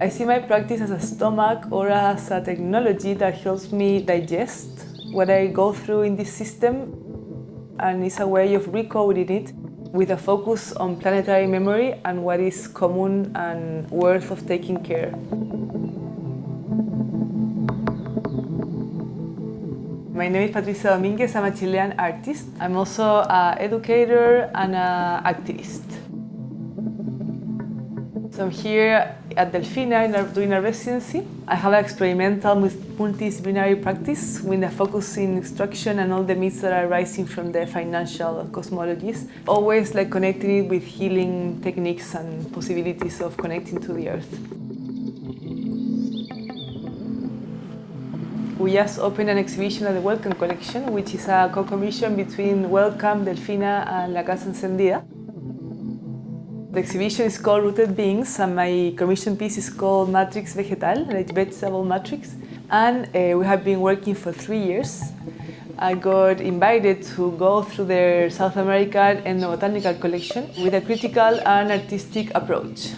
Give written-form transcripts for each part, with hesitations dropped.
I see my practice as a stomach or as a technology that helps me digest what I go through in this system, and it's a way of recoding it with a focus on planetary memory and what is common and worth of taking care. My name is Patricia Domínguez. I'm a Chilean artist. I'm also an educator and an activist. So I'm here at Delfina doing a residency. I have an experimental multidisciplinary practice with a focus in instruction and all the myths that are arising from the financial cosmologies, always like connecting it with healing techniques and possibilities of connecting to the earth. We just opened an exhibition at the Wellcome Collection, which is a co-commission between Wellcome, Delfina and La Casa Encendida. The exhibition is called Rooted Beings, and my commission piece is called Matrix Vegetal, like vegetable matrix. And we have been working for 3 years. I got invited to go through their South American and botanical collection with a critical and artistic approach.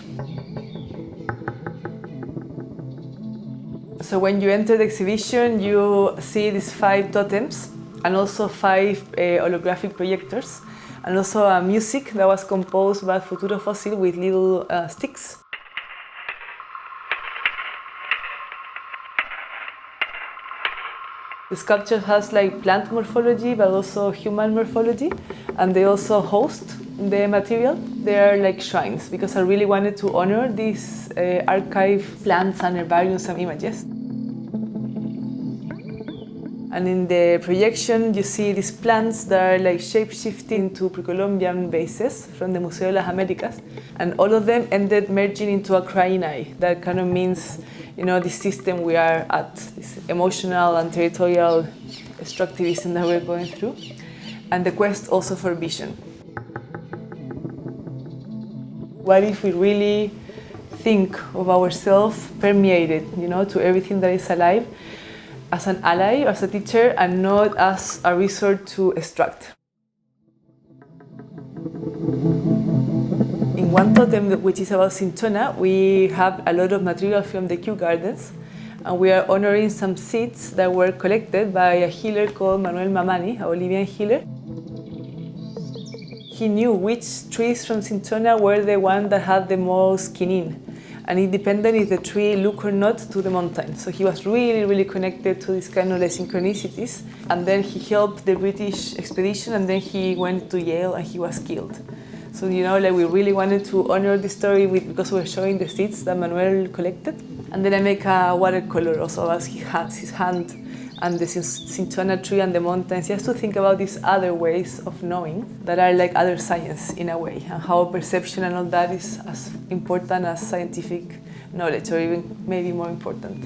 So when you enter the exhibition, you see these 5 totems and also 5 holographic projectors, and also music that was composed by Futuro Fossil with little sticks. The sculpture has like plant morphology but also human morphology, and they also host the material. They are like shrines because I really wanted to honor these archive plants and herbariums and images. And in the projection, you see these plants that are like shape-shifting to pre-Columbian vases from the Museo de las Américas. And all of them ended merging into a crying eye. That kind of means, you know, this system we are at, this emotional and territorial extractivism that we're going through. And the quest also for vision. What if we really think of ourselves permeated, you know, to everything that is alive, as an ally, as a teacher, and not as a resort to extract. In one totem, which is about cinchona, we have a lot of material from the Kew Gardens, and we are honoring some seeds that were collected by a healer called Manuel Mamani, a Bolivian healer. He knew which trees from cinchona were the ones that had the most quinine. And it depended if the tree looked or not to the mountain. So he was really, really connected to this kind of synchronicities. And then he helped the British expedition, and then he went to Yale and he was killed. So, you know, like we really wanted to honor the story because we were showing the seeds that Manuel collected. And then I make a watercolor also as his hand and the cinchona tree and the mountains, just to think about these other ways of knowing that are like other science in a way, and how perception and all that is as important as scientific knowledge, or even maybe more important.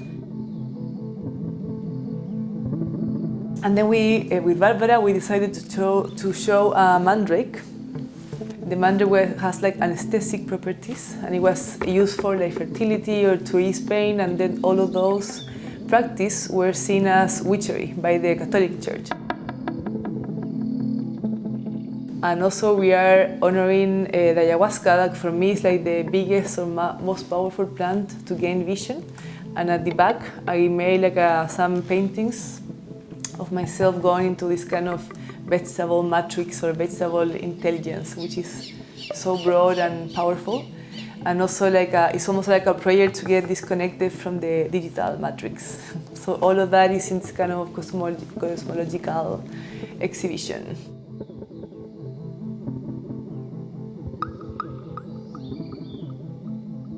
And then we, with Barbara, we decided to show a mandrake. The mandrake has like anesthetic properties, and it was used for like fertility or to ease pain, and then all of those practice were seen as witchery by the Catholic Church. And also we are honoring the ayahuasca, that for me is like the biggest or most powerful plant to gain vision. And at the back I made like some paintings of myself going into this kind of vegetable matrix or vegetable intelligence, which is so broad and powerful. And also like it's almost like a prayer to get disconnected from the digital matrix. So all of that is in this kind of cosmological exhibition.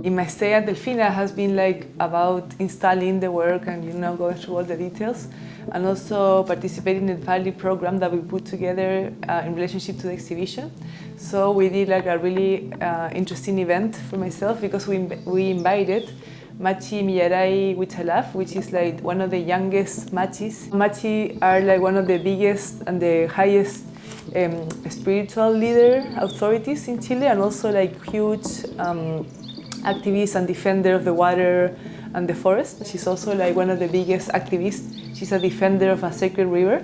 In my stay at Delfina has been like about installing the work and, you know, going through all the details, and also participating in the Pali program that we put together in relationship to the exhibition. So we did like a really interesting event for myself, because we invited Machi Millaray Huichalaf, which is like one of the youngest Machis. Machi are like one of the biggest and the highest spiritual leader authorities in Chile, and also like huge activist and defender of the water and the forest. She's also like one of the biggest activists. She's a defender of a sacred river.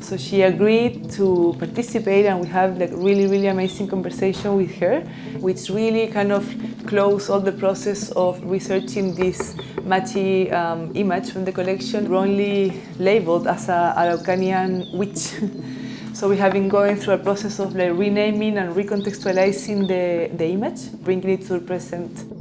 So she agreed to participate, and we have like really amazing conversation with her, which really kind of closed all the process of researching this Machi image from the collection, wrongly labeled as a Araucanian witch. So we have been going through a process of like renaming and recontextualizing the image, bringing it to the present.